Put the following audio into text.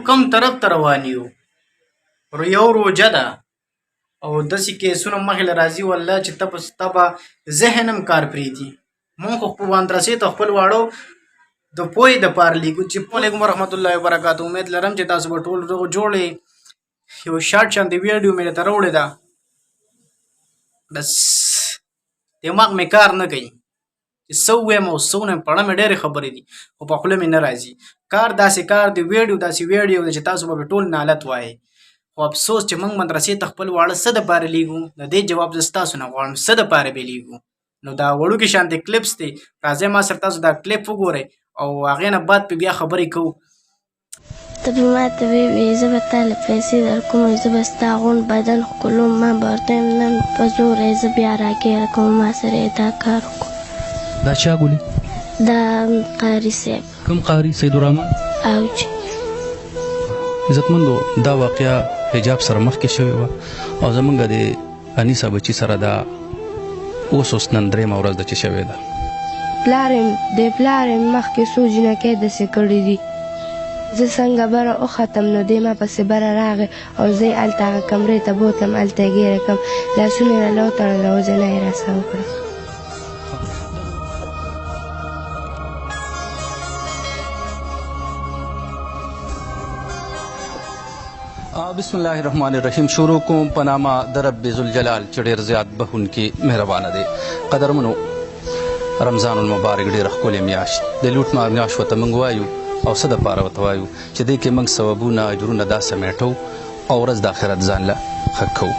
کم طرف ته روان یو. یو روژه ده او داسې کیسونه مخې له راځي والله چې ته به ذهن هم کار پرېږدي. مونږ خو خپلوان رسۍ ته خپل واړو د پوهې دپاره لیکو چې علیکم ورحمت الله وبرکاتو. امید لرم چې تاسو به ټول روغ جوړې. یو شارټ شانتې ویډیو مې درته راوړې ده، بس دماغ مې کار نه کوي چې څه ووایم او څه ونه وایم. په اړه مې ډېرې خبرې دي خو په خوله مې نه راځي. کار داسې کار دی، ویډیو داسې ویډیو دی چې تاسو به ټول نالت وایئ. خو افسوس چې موږ مدرسې ته خپل واړه څه دپاره لیږو، د دې جواب زه ستاسو نه غواړم څه دپاره به لیږو. نو دا وړوکې شانتې کلیپس دی، راځئ ما سره تاسو دا کلیپ وګورئ او هغې نه بعد پې بیا خبرې کوو. ته به ماته ووایې زه به تا له پیسې درکوم، زه به ستا غونډ بدن ښکلوم. ما به ورته وایم نن په زوری زه بیا راګیره کوم، ما سره یې دا کار وکړو. دا چا ګولې؟ دا قاري صاحب. کوم قاري؟ سیدالرحمن اوج. عزتمندو، دا واقعه حجاب سره مخکې شوې وه او زمونږ د انیسه بچي سره دا اوس نن درېیمه ورځ ده چې شوې ده. پلار یې مخکې څو جنکۍ داسې کړي دي. زه څنګه بره وختم نو دی ما پسې بره راغی او زه یې هلته هغه کمرې ته بوتلم، هلته یې ګیره کړم، لاسونه یې راله وتړل او زنه یې راسره وکړه. بسم الله الرحمن الرحیم. شروع کوم په نامه د رب ذوالجلال چې ډېر زیات بخښونکي مهربانه دی. قدرمنو، رمضان المبارک ډېره ښکلې میاشت د لوټ مار میاشت ورته موږ وایو او څه دپاره ورته وایو چې دې کې موږ ثوابونه اجرونه دا سمیټو او ورځ د آخرت ځان له ښه کوو.